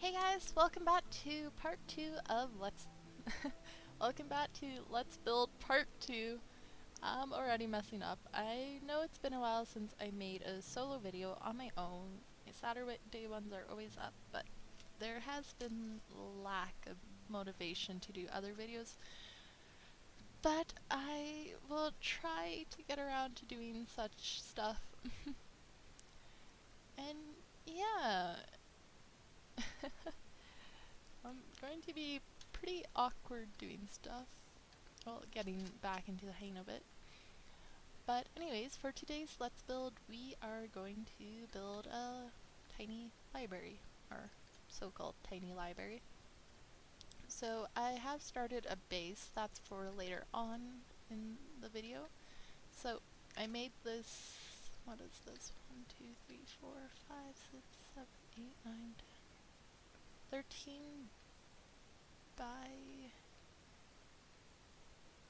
Hey guys, welcome back to part 2 of welcome back to Let's Build part 2. I'm already messing up. I know it's been a while since I made a solo video on my own. Saturday ones are always up, but there has been lack of motivation to do other videos. But I will try to get around to doing such stuff. And yeah, I'm going to be pretty awkward doing stuff. Well, getting back into the hang of it. But anyways, for today's Let's Build, we are going to build a tiny library, or so-called tiny library. So I have started a base, that's for later on in the video. So I made this, what is this, 1, 2, 3, 4, 5, 6, 7, 8, 9, 10, 13 by,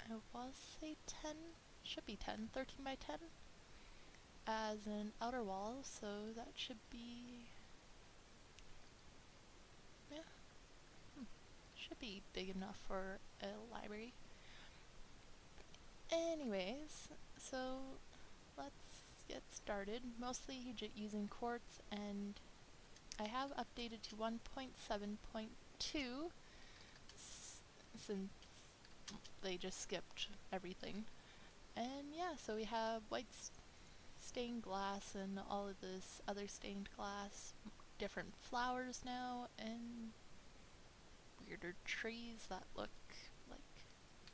I will say 10, should be 10, 13 by 10 as an outer wall, so that should be, yeah, should be big enough for a library. Anyways, so let's get started, mostly using quartz, and I have updated to 1.7.2 since they just skipped everything. And yeah, so we have white stained glass and all of this other stained glass, different flowers now, and weirder trees that look like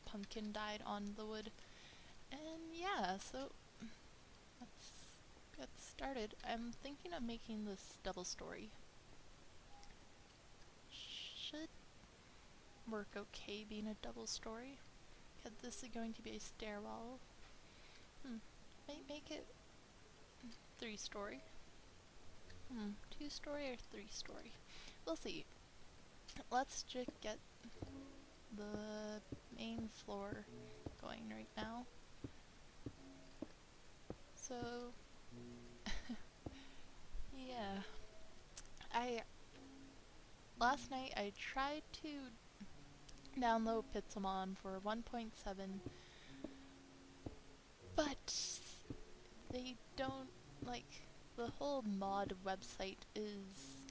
pumpkin dyed on the wood. And yeah, so let's get started. I'm thinking of making this double story. Should work okay being a double story, because this is going to be a stairwell. Might make it 3-story. 2-story or 3-story. We'll see. Let's just get the main floor going right now. So, yeah. Last night I tried to download Pixelmon for 1.7, but they don't, like, the whole mod website is,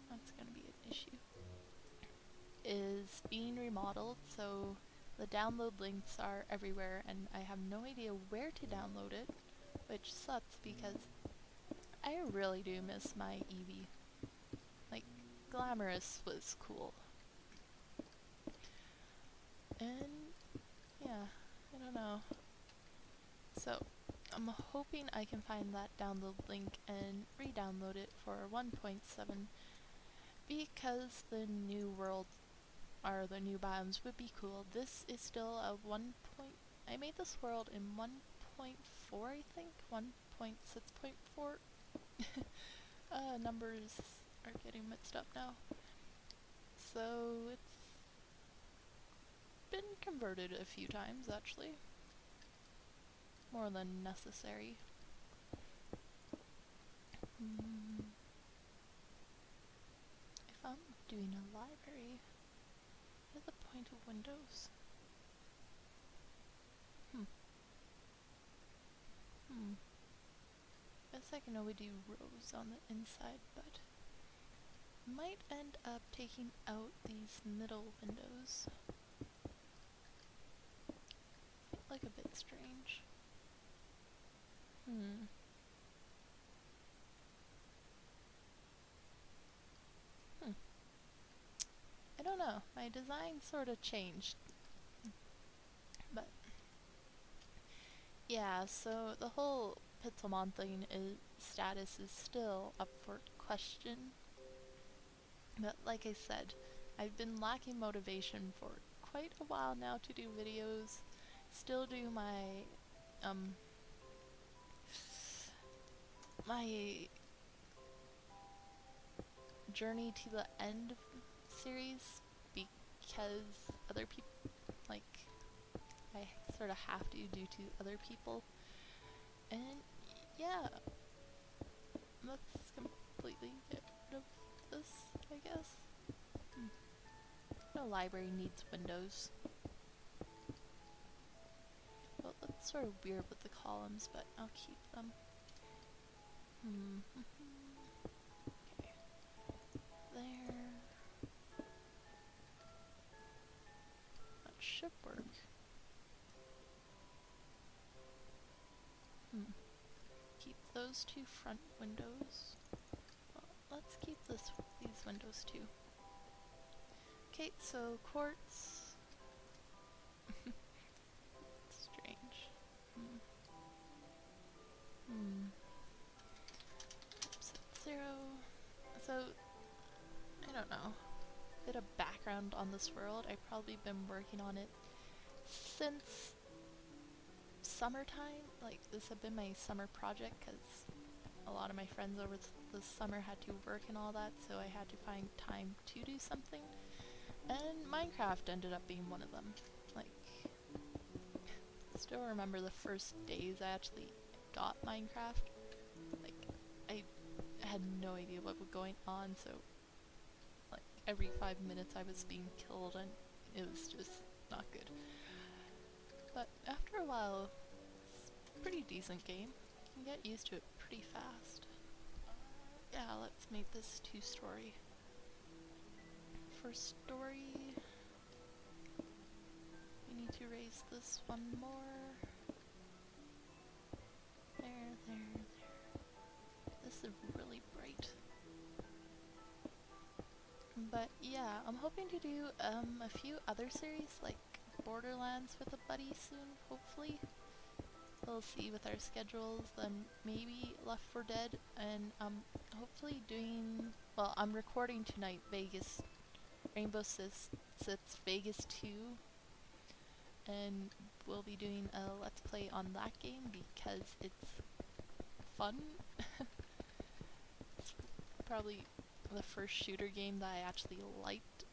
that's gonna be an issue, is being remodeled, so the download links are everywhere and I have no idea where to download it, which sucks because I really do miss my Eevee. Like, Glamorous was cool. And yeah, I don't know. So I'm hoping I can find that download link and re-download it for 1.7 because the new world or the new biomes would be cool. This is still a 1. I made this world in 1.4, I think, 1.6.4. Numbers are getting mixed up now. So it's been converted a few times actually. More than necessary. If I'm doing a library, what is the point of windows? Guess I can only do rows on the inside, but might end up taking out these middle windows. Like a bit strange. I don't know, my design sort of changed. But yeah, so the whole Pixelmon thing status is still up for question. But like I said, I've been lacking motivation for quite a while now to do videos. Still do my my Journey to the End series because other people, like, I sort of have to due to other people. And yeah, let's completely get rid of this, I library needs windows. Well, that's sort of weird with the columns, but I'll keep them. Okay. There. That should work. Keep those two front windows. Well, let's keep these windows too. Okay, so quartz. Strange. Set 0. So, I don't know. Bit of background on this world. I've probably been working on it since summertime. Like, this had been my summer project because a lot of my friends over the summer had to work and all that, so I had to find time to do something. And Minecraft ended up being one of them. Like, I still remember the first days I actually got Minecraft. Like, I had no idea what was going on, so like every 5 minutes I was being killed and it was just not good. But after a while, it's a pretty decent game. You can get used to it pretty fast. Yeah, let's make this 2-story. For story, we need to raise this one more. There. This is really bright. But yeah, I'm hoping to do a few other series like Borderlands with a buddy soon, hopefully. We'll see with our schedules, then maybe Left 4 Dead, and I'm hopefully doing, well, I'm recording tonight Rainbow Six Vegas 2, and we'll be doing a Let's Play on that game because it's fun. It's probably the first shooter game that I actually liked,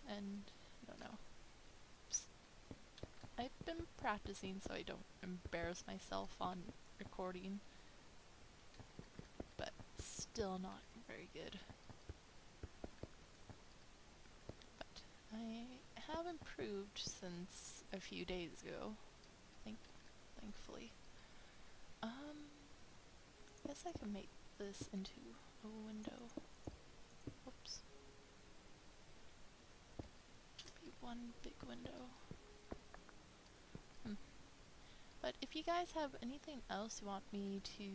and I don't know. I've been practicing so I don't embarrass myself on recording, but still not very good. But I have improved since a few days ago, thankfully. Guess I can make this into a window. Oops. Maybe one big window. But if you guys have anything else you want me to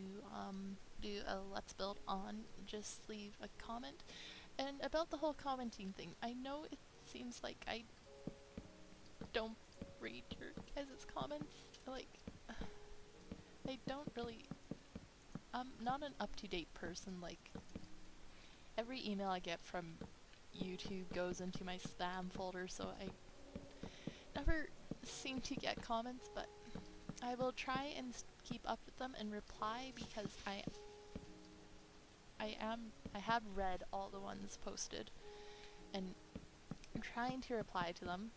do a Let's Build on, just leave a comment. And about the whole commenting thing, I know it seems like I don't read your guys' comments. Like, I don't really, I'm not an up-to-date person. Like, every email I get from YouTube goes into my spam folder, so I never seem to get comments, but I will try and keep up with them and reply because I have read all the ones posted, and I'm trying to reply to them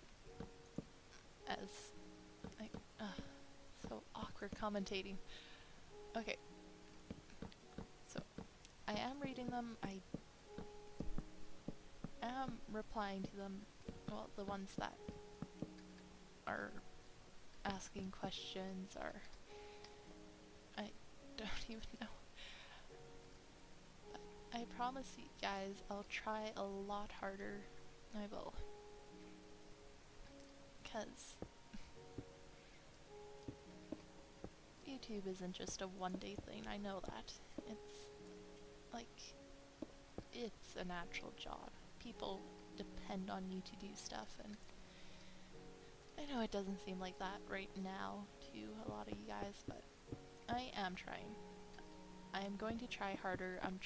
as so awkward commentating. Okay, so I am reading them. I am replying to them. Well, the ones that are asking questions, or I don't even know. But I promise you guys I'll try a lot harder. I will. Because YouTube isn't just a one-day thing, I know that. It's like, it's a natural job. People depend on you to do stuff, and I know it doesn't seem like that right now to a lot of you guys, but I am trying. I am going to try harder. I'm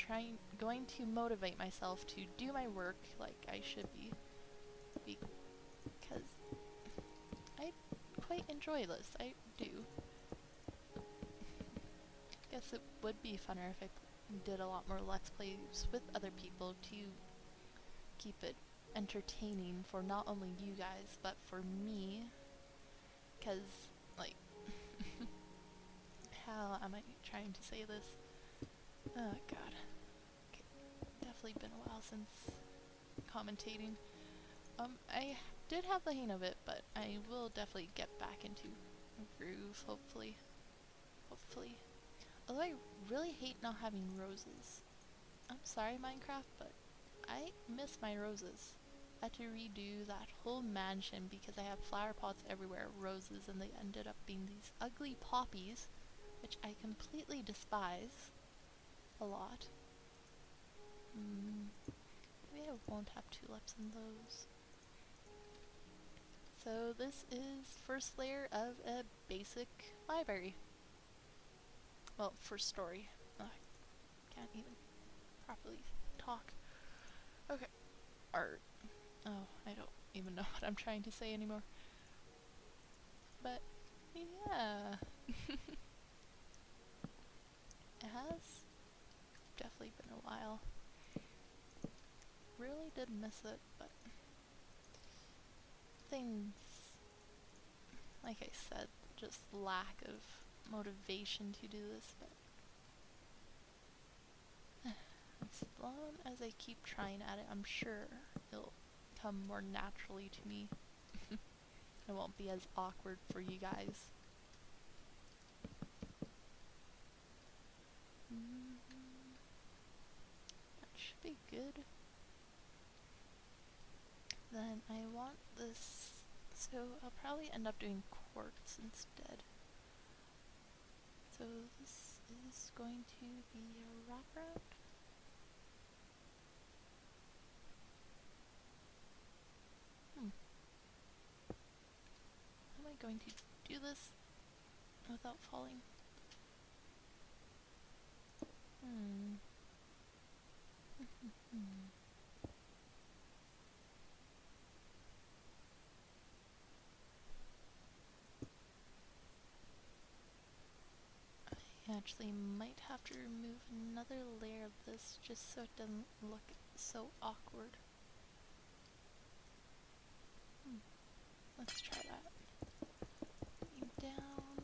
going to motivate myself to do my work like I should be, because I quite enjoy this. I do. Guess it would be funner if I did a lot more Let's Plays with other people to keep it entertaining for not only you guys, but for me, because, like, how am I trying to say this? Oh god. Okay. Definitely been a while since commentating. I did have the hang of it, but I will definitely get back into a groove, hopefully. Hopefully. Although I really hate not having roses. I'm sorry, Minecraft, but I miss my roses. I had to redo that whole mansion because I have flower pots everywhere, roses, and they ended up being these ugly poppies, which I completely despise a lot. Maybe I won't have tulips in those. So this is first layer of a basic library. Well, first story. I can't even properly talk. Okay. Art. Oh, I don't even know what I'm trying to say anymore. But, yeah. It has definitely been a while. Really did miss it, but things, like I said, just lack of motivation to do this, but as long as I keep trying at it, I'm sure it'll come more naturally to me. It won't be as awkward for you guys. That should be good. Then I want this, so I'll probably end up doing quartz instead. So this is going to be a wraparound. How am I going to do this without falling? I actually might have to remove another layer of this just so it doesn't look so awkward. Let's try that. Down.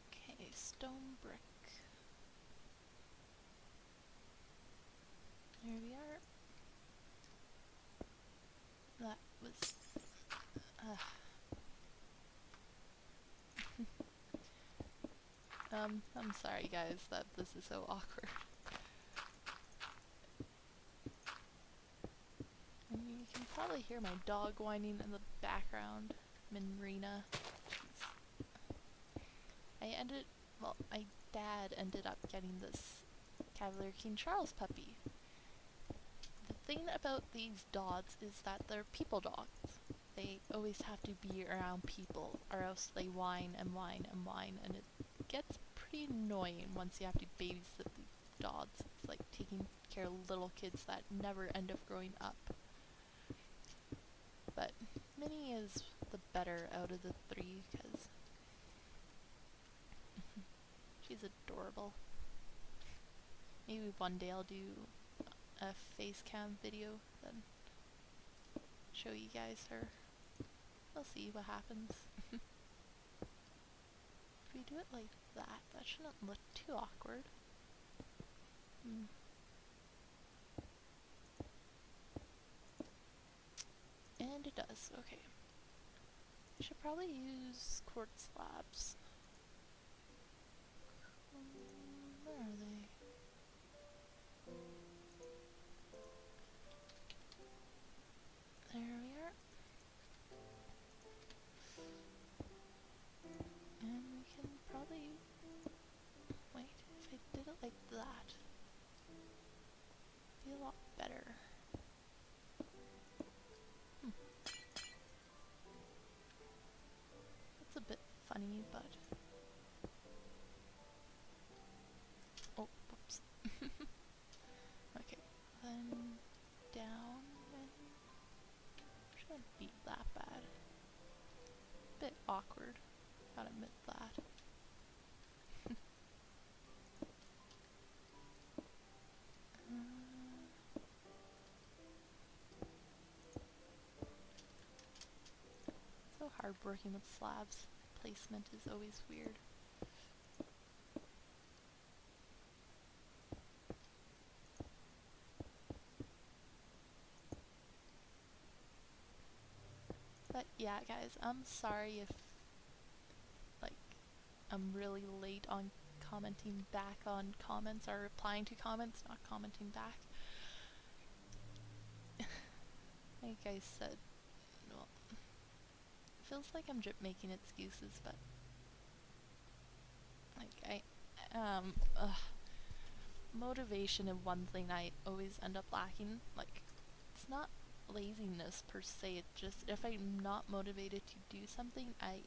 Okay, stone brick. There we are. That was... I'm sorry guys that this is so awkward. And you can probably hear my dog whining in the background. Minrina. My dad ended up getting this Cavalier King Charles puppy. The thing about these dogs is that they're people dogs. They always have to be around people, or else they whine and whine and whine, and it gets pretty annoying once you have to babysit the dogs. It's like taking care of little kids that never end up growing up. But Minnie is the better out of the three because she's adorable. Maybe one day I'll do a face cam video, then show you guys her. We'll see what happens. If we do it like that, that shouldn't look too awkward. And it does, okay. I should probably use quartz slabs. Where are they? There we are. And we can probably... Wait, if I did it like that, it'd be a lot better. That's a bit funny, but... Oh, whoops. Okay, then down and... Shouldn't be that bad. Bit awkward, gotta admit that. So hard working with slabs. Placement is always weird. But yeah, guys, I'm sorry if, like, I'm really late on commenting back on comments or replying to comments, not commenting back. Like I said, well, it feels like I'm making excuses, but like motivation is one thing I always end up lacking. Like, it's not laziness per se, it's just if I'm not motivated to do something, I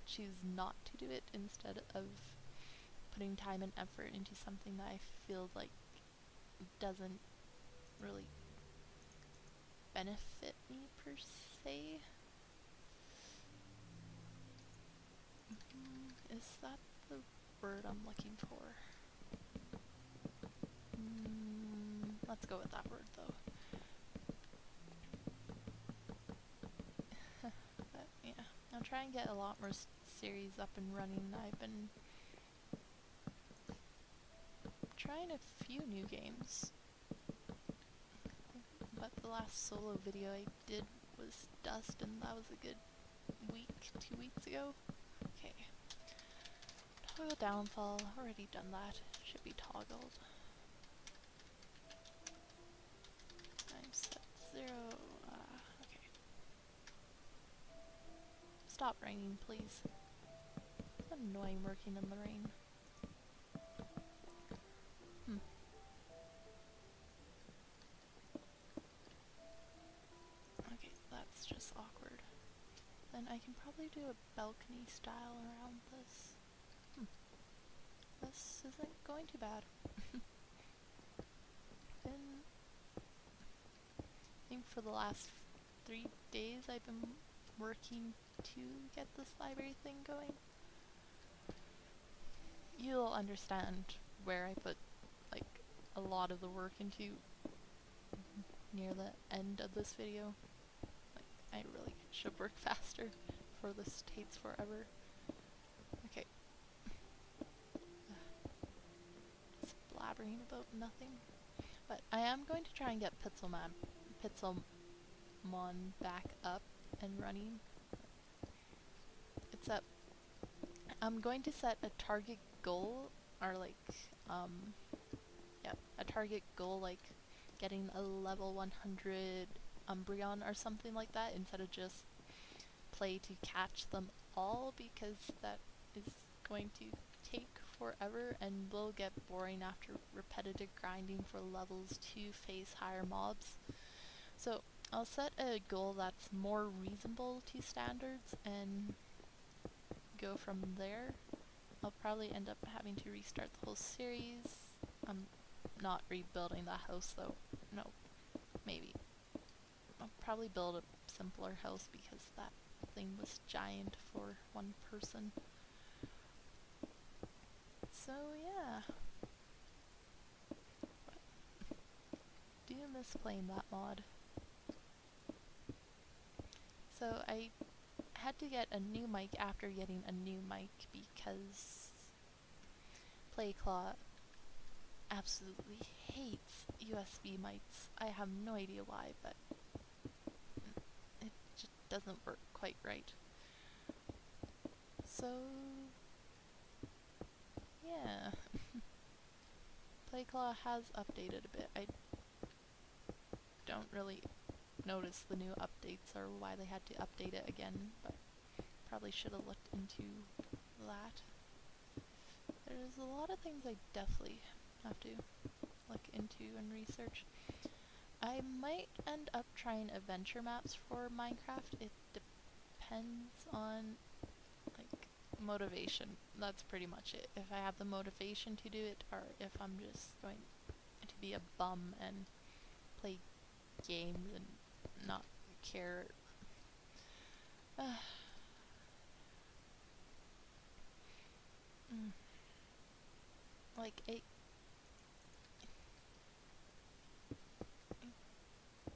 choose not to do it instead of putting time and effort into something that I feel like doesn't really benefit me per se. Is that the word I'm looking for? Let's go with that word though. But yeah, I'll try and get a lot more series up and running. I've been trying a few new games, but the last solo video I did was Dust, and that was a good week, 2 weeks ago. Okay. Toggle downfall, already done that. Should be toggled. Time set 0. Okay. Stop raining, please. It's annoying working in the rain. Okay, that's just awkward. Then I can probably do a balcony style around this. This isn't going too bad. Been, I think for the last 3 days I've been working to get this library thing going. You'll understand where I put like a lot of the work into near the end of this video. Like, I really should work faster before this takes forever. Okay. Just blabbering about nothing. But I am going to try and get Pixelmon back up and running. It's up. I'm going to set a target goal, or like, yeah, a target goal like getting a level 100 Umbreon or something like that, instead of just play to catch them all, because that is going to take forever and will get boring after repetitive grinding for levels to face higher mobs. So I'll set a goal that's more reasonable to standards and go from there. I'll probably end up having to restart the whole series. I'm not rebuilding the house though. No, maybe. I'll probably build a simpler house because that thing was giant for one person. So yeah. But do miss playing that mod. So I had to get a new mic after getting a new mic because Playclaw absolutely hates USB mics. I have no idea why, but it just doesn't work quite right. So yeah. Playclaw has updated a bit. I don't really notice the new updates or why they had to update it again, but probably should have looked into that. There's a lot of things I definitely have to look into and research. I might end up trying adventure maps for Minecraft. It depends on like motivation. That's pretty much it. If I have the motivation to do it, or if I'm just going to be a bum and play games and not care. Like I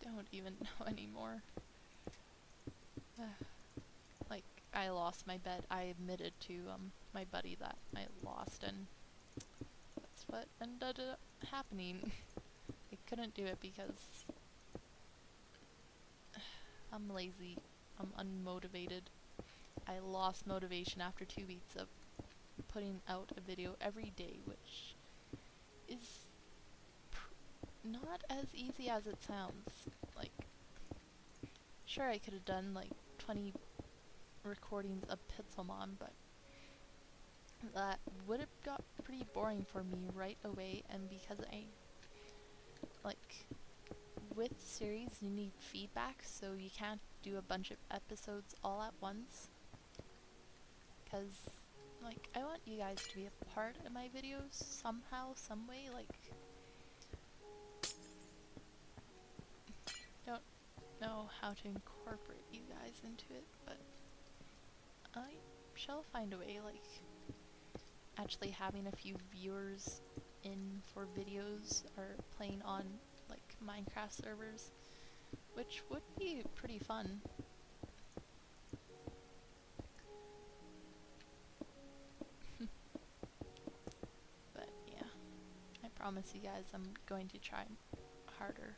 don't even know anymore. Like, I lost my bed. I admitted to my buddy that I lost, and that's what ended up happening. I couldn't do it because I'm lazy I'm unmotivated. I lost motivation after 2 weeks of putting out a video every day, which is not as easy as it sounds. Like, sure, I could have done like 20 recordings of Pixelmon, but that would have got pretty boring for me right away. And because like, with series you need feedback, so you can't do a bunch of episodes all at once. Because, like, I want you guys to be a part of my videos somehow, some way. Like, don't know how to incorporate you guys into it, but I shall find a way. Like, actually having a few viewers in for videos or playing on like Minecraft servers, which would be pretty fun. But yeah, I promise you guys I'm going to try harder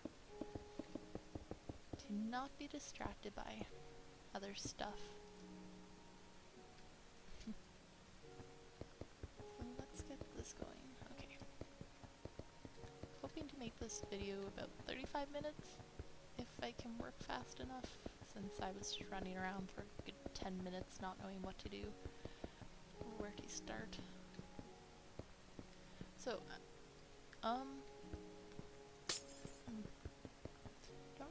to not be distracted by other stuff. So let's get this going. Okay. Hoping to make this video about 35 minutes if I can work fast enough, since I was running around for a good 10 minutes not knowing what to do or where to start. So, don't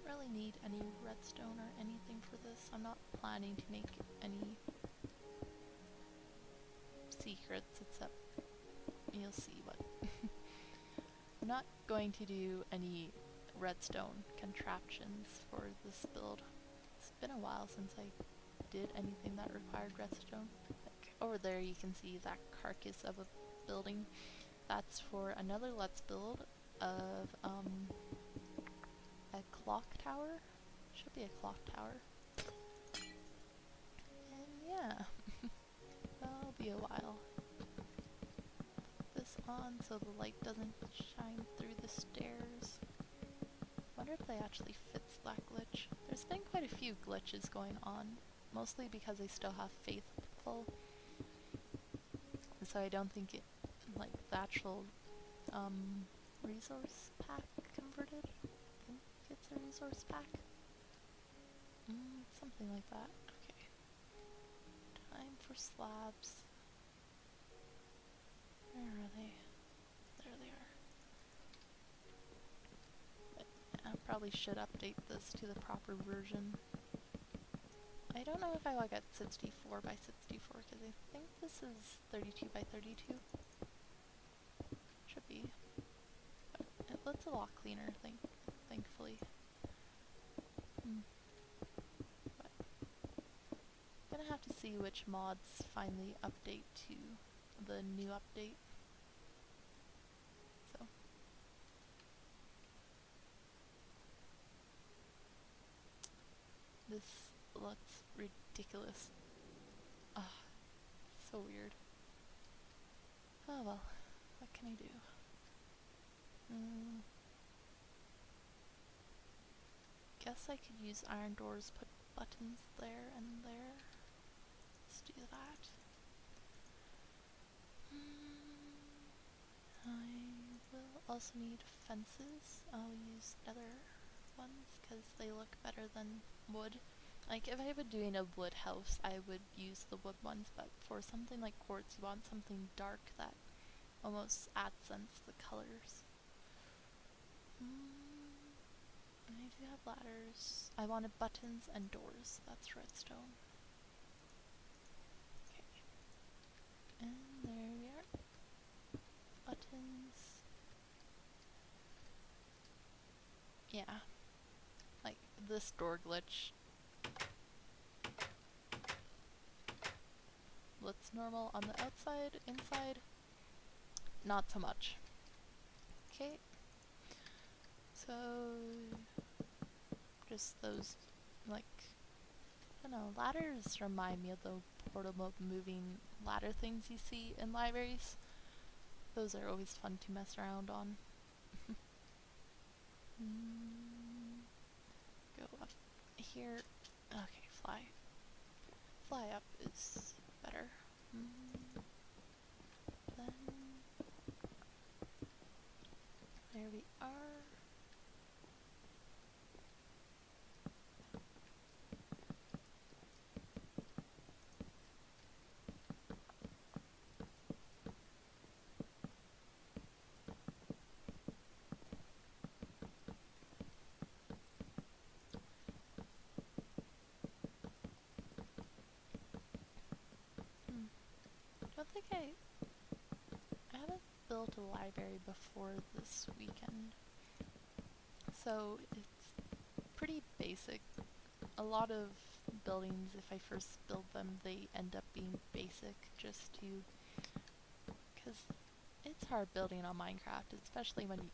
really need any redstone or anything for this. I'm not planning to make any secrets, except you'll see what. I'm not going to do any redstone contraptions for this build. It's been a while since I did anything that required redstone. Like, over there you can see that carcass of a building. That's for another Let's Build of a clock tower. Should be a clock tower. And yeah, that'll be a while. Put this on so the light doesn't shine through the stairs. Wonder if they actually fix that glitch. There's been quite a few glitches going on, mostly because I still have Faithful. So I don't think it, like, the actual resource pack converted. I think it's a resource pack. Something like that. Okay. Time for slabs. Where are they? There they are. I probably should update this to the proper version. I don't know if I will get 64 by 64 because I think this is 32 by 32. Should be. But it looks a lot cleaner, thankfully. But I'm gonna have to see which mods finally update to the new update. So. This looks ridiculous. Ah, so weird. Oh well, what can I do? Guess I could use iron doors, put buttons there and there. Let's do that. I will also need fences. I'll use nether ones because they look better than wood. Like, if I were doing a wood house, I would use the wood ones, but for something like quartz, you want something dark that almost accents the colors. I do have ladders. I wanted buttons and doors. That's redstone. Okay. And there we are. Buttons. Yeah. Like, this door glitch looks normal on the outside. Inside, not so much. Okay. So, just those, like, I don't know, ladders remind me of the portable moving ladder things you see in libraries. Those are always fun to mess around on. Go up here. Okay, fly. Fly up is better. Then there we are. I don't think I haven't built a library before this weekend, so it's pretty basic. A lot of buildings, if I first build them, they end up being basic just to, because it's hard building on Minecraft, especially when you,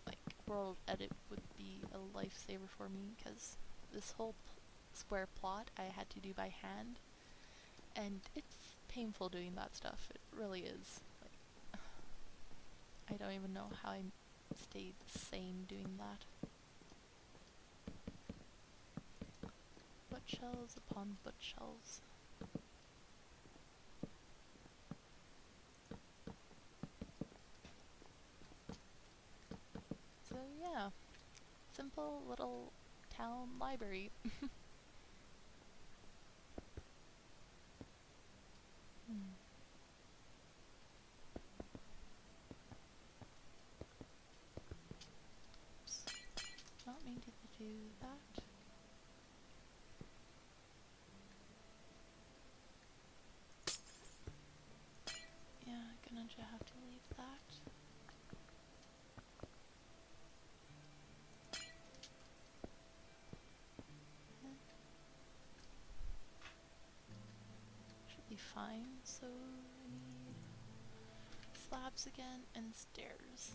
like, world edit would be a lifesaver for me, because this whole square plot I had to do by hand, and it's painful doing that stuff. It really is. Like, I don't even know how I stayed sane doing that. Bookshelves upon bookshelves. So yeah, simple little town library. Oops. Not mean to do that. Yeah, gonna have to leave that. Should be fine. So we need slabs again and stairs.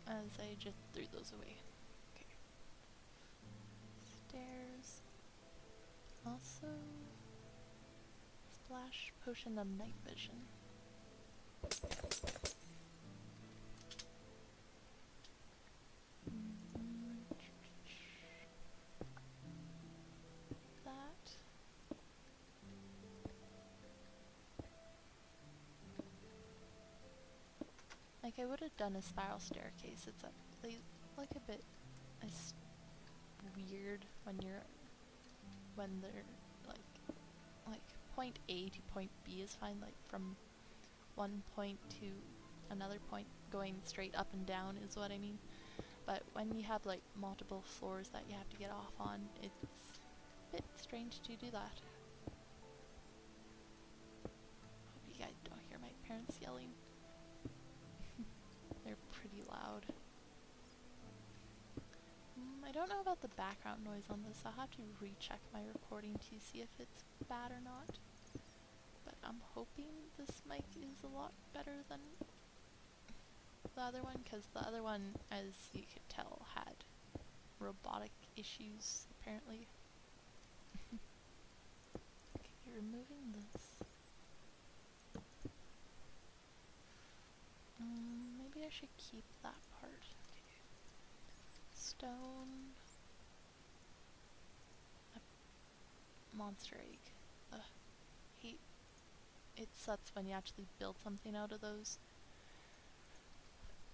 As I just threw those away. Okay. Stairs. Also, splash potion of night vision. That. Like, I would have done a spiral staircase. It's they look a bit weird when they're like point A to point B is fine, like from one point to another point going straight up and down is what I mean. But when you have like multiple floors that you have to get off on, it's a bit strange to do that. Hope you guys don't hear my parents yelling. They're pretty loud. I don't know about the background noise on this. I'll have to recheck my recording to see if it's bad or not. But I'm hoping this mic is a lot better than the other one, because the other one, as you could tell, had robotic issues, apparently. Okay, removing this. Maybe I should keep that part. Okay. Stone. A monster egg. Ugh. Hate. It sucks when you actually build something out of those.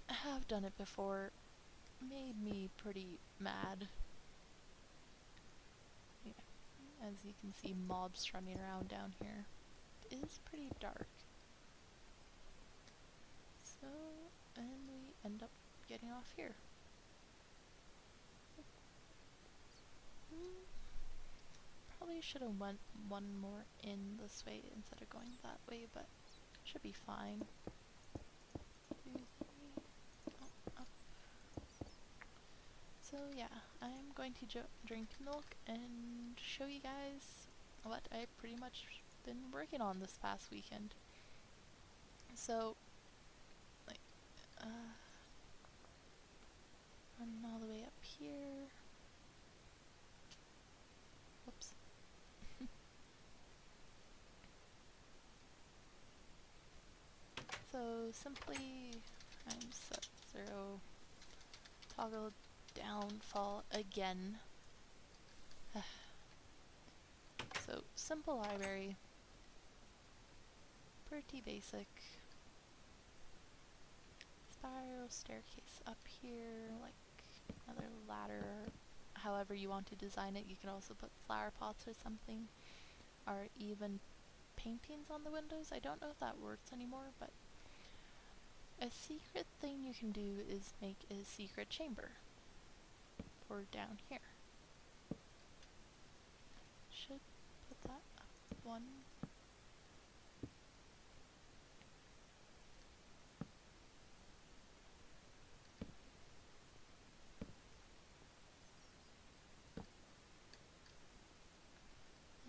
I have done it before. Made me pretty mad. Yeah. As you can see, mobs running around down here. It is pretty dark. So, and we end up getting off here. Probably should have went one more in this way instead of going that way, but should be fine. 2, 3, up. So yeah, I'm going to drink milk and show you guys what I've pretty much been working on this past weekend. So, like, run all the way up here. Whoops. So simply I'm set 0, toggle downfall again. simple library. Pretty basic. Spiral staircase up here, like another ladder. However you want to design it, you can also put flower pots or something, or even paintings on the windows. I don't know if that works anymore, but a secret thing you can do is make a secret chamber for down here. Should put that up one.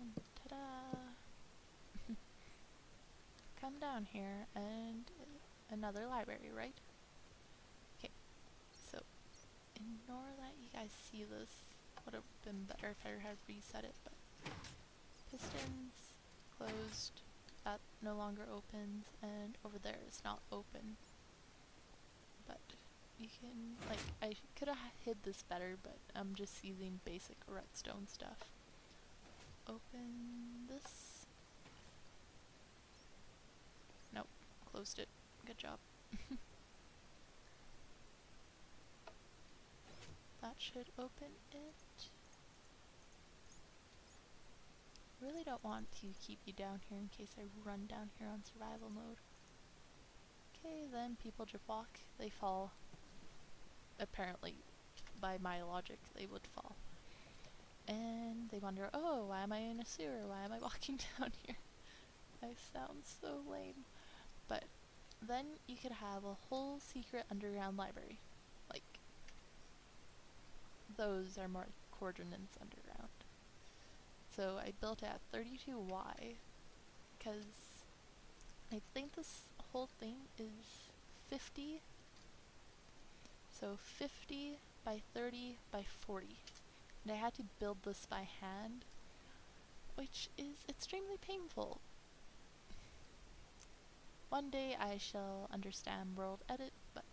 And ta-da! Come down here and another library, right? Okay, so ignore that you guys see this. Would have been better if I had reset it, but pistons closed. That no longer opens, and over there is not open. But you can, like, I could have hid this better, but I'm just using basic redstone stuff. Open this. Nope, closed it. Good job. That should open it. Really don't want to keep you down here in case I run down here on survival mode. Okay, then people just walk, they fall. Apparently, by my logic, they would fall. And they wonder, oh, why am I in a sewer? Why am I walking down here? I sound so lame. But then you could have a whole secret underground library. Like, those are more coordinates underground. So I built it at 32Y, because I think this whole thing is 50. So 50 by 30 by 40. And I had to build this by hand, which is extremely painful. One day I shall understand world edit, but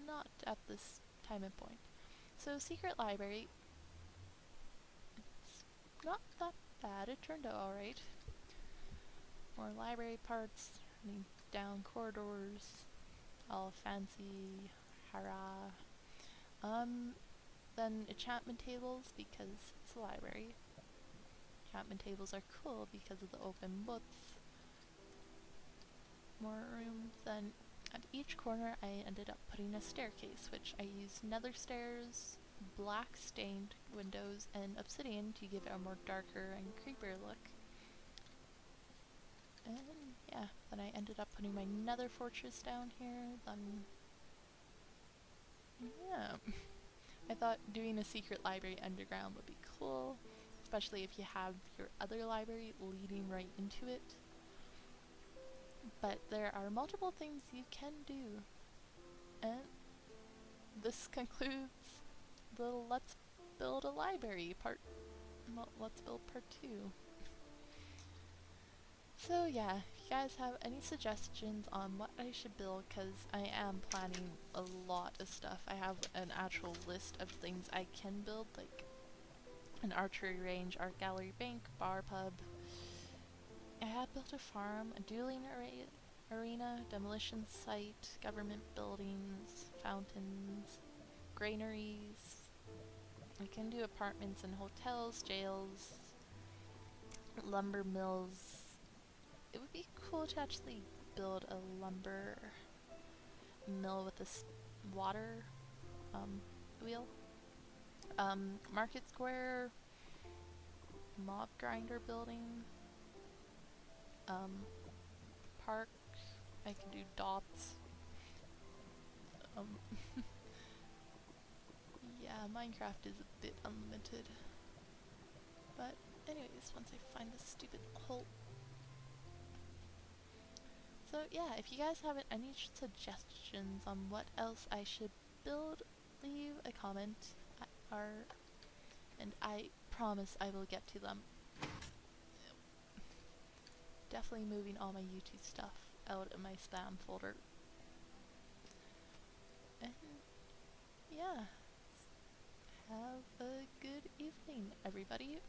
not at this time and point. So secret library, it's not that bad, it turned out alright. More library parts, running down corridors, all fancy, hurrah. Then enchantment tables, because it's a library. Enchantment tables are cool because of the open books. More rooms. Then at each corner I ended up putting a staircase, which I used nether stairs, black stained windows, and obsidian to give it a more darker and creepier look. And yeah, then I ended up putting my nether fortress down here, then yeah. I thought doing a secret library underground would be cool, especially if you have your other library leading right into it. But there are multiple things you can do. And this concludes the Let's Build a Library part. Well, Let's Build part 2. So yeah, if you guys have any suggestions on what I should build, because I am planning a lot of stuff. I have an actual list of things I can build, like an archery range, art gallery, bank, bar, pub. I had built a farm, a dueling arena, demolition site, government buildings, fountains, granaries. I can do apartments and hotels, jails, lumber mills. It would be cool to actually build a lumber mill with this water wheel. Market square, mob grinder building, park. I can do dots. Yeah, Minecraft is a bit unlimited. But anyways, once I find this stupid hole. So yeah, if you guys have any suggestions on what else I should build, leave a comment, and I promise I will get to them. Definitely moving all my YouTube stuff out of my spam folder. And yeah, have a good evening, everybody.